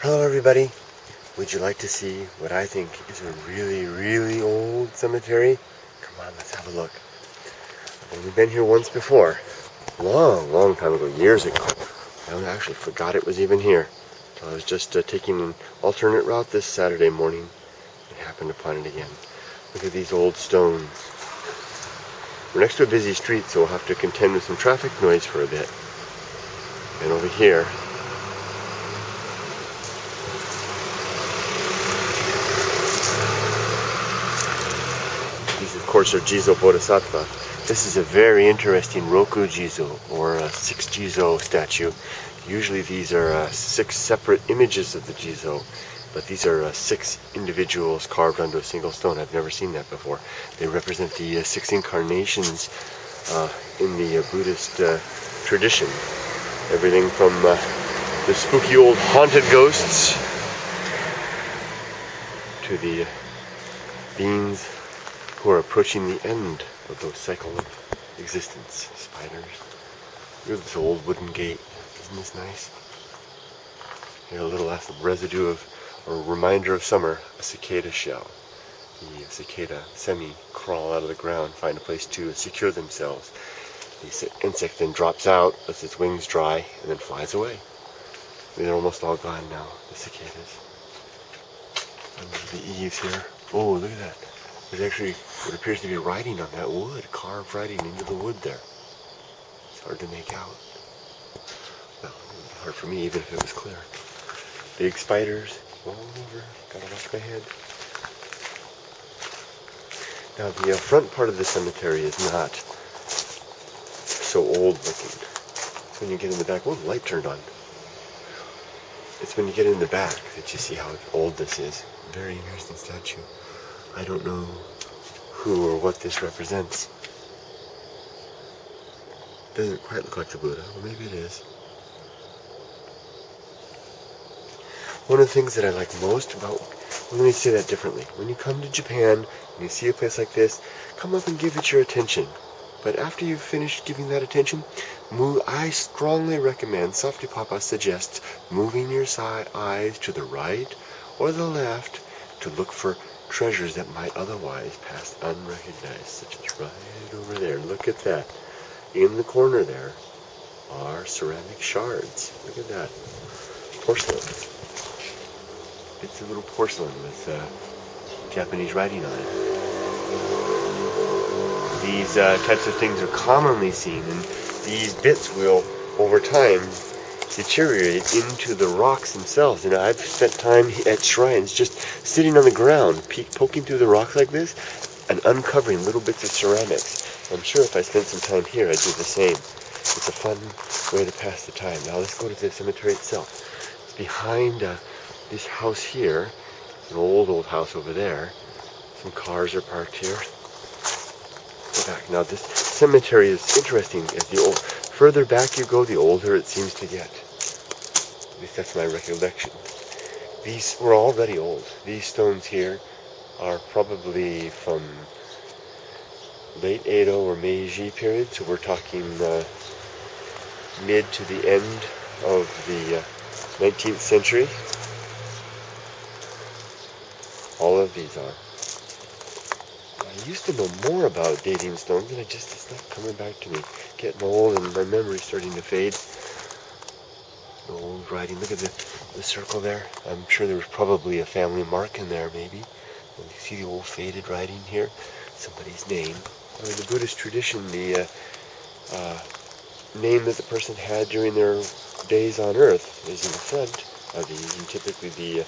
Hello everybody. Would you like to see what I think is a really, really old cemetery? Come on, let's have a look. I've only been here once before. Long time ago, years ago. I actually forgot it was even here. So I was just taking an alternate route this Saturday morning and happened upon it again. Look at these old stones. We're next to a busy street, so we'll have to contend with some traffic noise for a bit. And over here, these of course are Jizo Bodhisattva. This is a very interesting Roku Jizo, or a 6 Jizo statue. Usually these are 6 separate images of the Jizo, but these are 6 individuals carved onto a single stone. I've never seen that before. They represent the 6 incarnations in the Buddhist tradition. Everything from the spooky old haunted ghosts to the beings who are approaching the end of those cycle of existence. Spiders. Look at this old wooden gate. Isn't this nice? Here's a little residue of, or a reminder of summer, a cicada shell. The cicada semi-crawl out of the ground, find a place to secure themselves. The insect then drops out, lets its wings dry, and then flies away. They're almost all gone now, the cicadas. Under the eaves here. Oh, look at that. There's actually what appears to be writing on that wood, carved writing into the wood there. It's hard to make out. Well, it would be hard for me even if it was clear. Big spiders all over. Gotta watch my head. Now the front part of the cemetery is not so old looking. When you get in the back, oh, the light turned on. It's when you get in the back that you see how old this is. Very interesting statue. I don't know who or what this represents. Doesn't quite look like the Buddha, or maybe it is. One of the things that I like most about, well, let me say that differently. When you come to Japan and you see a place like this, come up and give it your attention. But after you've finished giving that attention, I strongly recommend, Softypapa suggests, moving your eyes to the right or the left to look for treasures that might otherwise pass unrecognized, such as right over there. Look at that. In the corner there are ceramic shards. Look at that. Porcelain. It's a little porcelain with Japanese writing on it. These types of things are commonly seen, and these bits will, over time, deteriorate into the rocks themselves. And I've spent time at shrines just sitting on the ground, poking through the rock like this, and uncovering little bits of ceramics. I'm sure if I spent some time here, I'd do the same. It's a fun way to pass the time. Now let's go to the cemetery itself. It's behind this house here, an old house over there. Some cars are parked here. Go back. Now this cemetery is interesting. As the further back you go, the older it seems to get. At least that's my recollection. These were already old. These stones here are probably from late Edo or Meiji period, so we're talking mid to the end of the 19th century. All of these are. I used to know more about dating stones, and it's not coming back to me. Getting old and my memory's starting to fade. Old writing. Look at the circle there. I'm sure there was probably a family mark in there, maybe. And you see the old faded writing here? Somebody's name. In the Buddhist tradition, the name that the person had during their days on earth is in the front of these, and typically the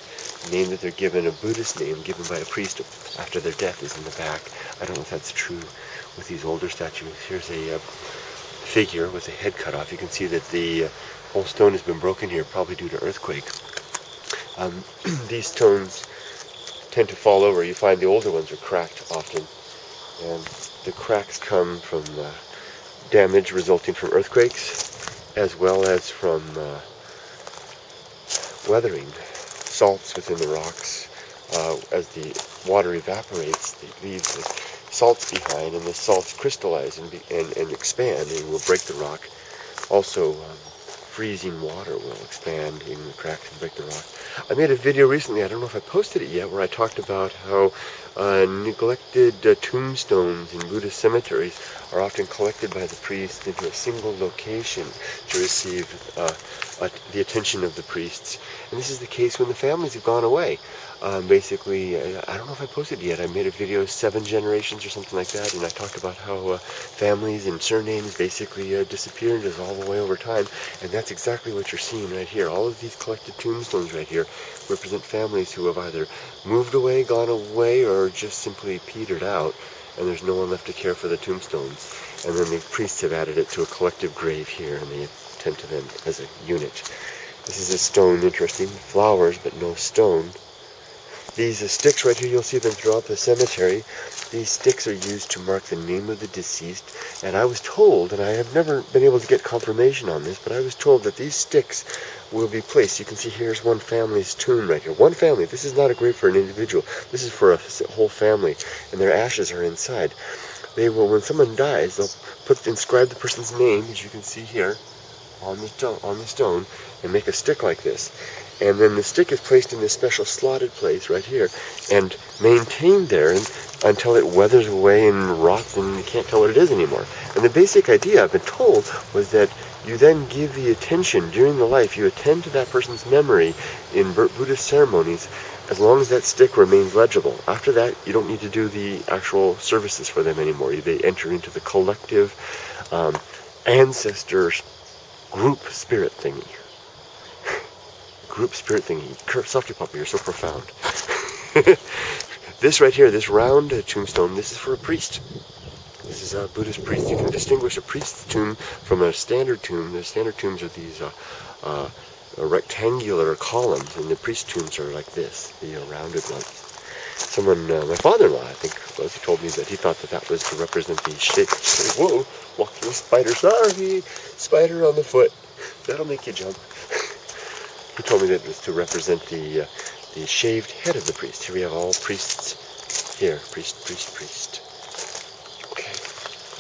name that they're given, a Buddhist name given by a priest after their death, is in the back. I don't know if that's true with these older statues. Here's a figure with a head cut off. You can see that the whole stone has been broken here, probably due to earthquake. These stones tend to fall over. You find the older ones are cracked often, and the cracks come from damage resulting from earthquakes, as well as from weathering, salts within the rocks. As the water evaporates, it leaves the salts behind, and the salts crystallize and expand and will break the rock. Also, freezing water will expand in the cracks and break the rock. I made a video recently, I don't know if I posted it yet, where I talked about how neglected tombstones in Buddhist cemeteries are often collected by the priests into a single location to receive the attention of the priests. And this is the case when the families have gone away. Basically, I don't know if I posted it yet, I made a video, 7 generations or something like that, and I talked about how families and surnames basically disappear and dissolve away over time, and that's exactly what you're seeing right here. All of these collected tombstones right here represent families who have either moved away, gone away, or just simply petered out, and there's no one left to care for the tombstones. And then the priests have added it to a collective grave here, and they tend to them as a unit. This is a stone, interesting, flowers but no stone. These sticks right here, you'll see them throughout the cemetery. These sticks are used to mark the name of the deceased, and I was told, and I have never been able to get confirmation on this, but I was told that these sticks will be placed. You can see here's one family's tomb right here. One family. This is not a grave for an individual. This is for a whole family, and their ashes are inside. They will, when someone dies, they'll inscribe the person's name, as you can see here, on the stone, and make a stick like this. And then the stick is placed in this special slotted place right here and maintained there until it weathers away and rots and you can't tell what it is anymore. And the basic idea, I've been told, was that you then give the attention during the life, you attend to that person's memory in Buddhist ceremonies as long as that stick remains legible. After that, you don't need to do the actual services for them anymore. They enter into the collective ancestors group spirit thingy. Group spirit thingy. Softypapa, you're so profound. This right here, this round tombstone, this is for a priest. This is a Buddhist priest. You can distinguish a priest's tomb from a standard tomb. The standard tombs are these rectangular columns, and the priest tombs are like this, the rounded ones. Someone, my father-in-law, I think, he told me that he thought that was to represent the shape. Whoa, walking spider, sorry, spider on the foot. That'll make you jump. He told me that it was to represent the shaved head of the priest. Here we have all priests. Here, priest. Okay,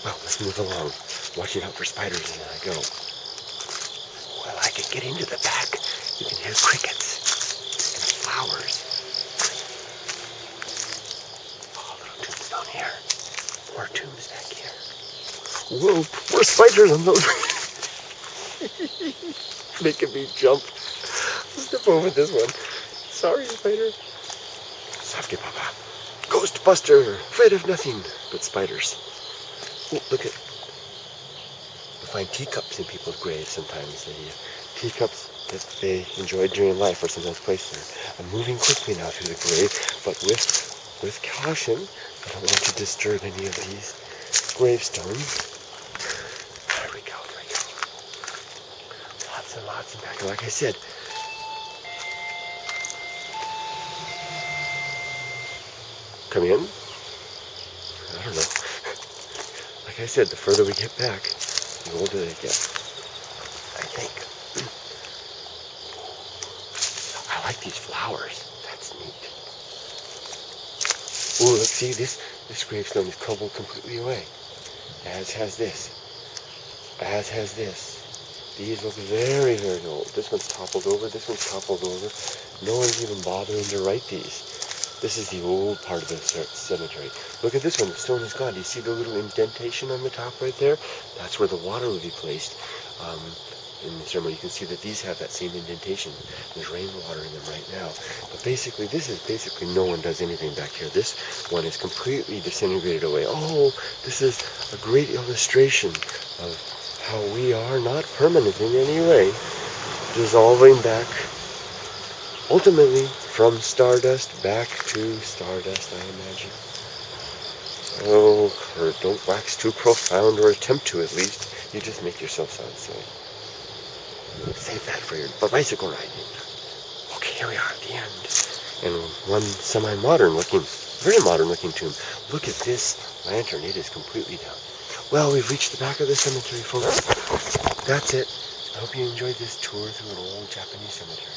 well, let's move along. Watching out for spiders as I go. Well, I can get into the back. You can hear crickets and flowers. Oh, little tombstone here. More tombs back here. Whoa, more spiders on those. Making me jump. Step over this one. Sorry, spider. Softypapa. Ghostbuster. Afraid of nothing but spiders. Ooh, look at. You find teacups in people's graves sometimes. Teacups that they enjoyed during life are sometimes placed there. I'm moving quickly now through the grave, but with caution. I don't want to disturb any of these gravestones. There we go. Lots and lots in back. Like I said, come in? I don't know. Like I said, the further we get back, the older they get. I think. I like these flowers. That's neat. Ooh, let's see, this gravestone is crumbled completely away. As has this. These look very, very old. This one's toppled over, this one's toppled over. No one's even bothering to write these. This is the old part of the cemetery. Look at this one, the stone is gone. Do you see the little indentation on the top right there? That's where the water will be placed in the ceremony. You can see that these have that same indentation. There's rainwater in them right now. But basically, no one does anything back here. This one is completely disintegrated away. Oh, this is a great illustration of how we are not permanent in any way. Dissolving back, ultimately, from stardust back to stardust, I imagine. Oh, Kurt, don't wax too profound, or attempt to at least. You just make yourself sound silly. Save that for your bicycle riding. Okay, here we are at the end. And one semi-modern looking, very modern looking tomb. Look at this lantern, it is completely down. Well, we've reached the back of the cemetery, folks. That's it. I hope you enjoyed this tour through an old Japanese cemetery.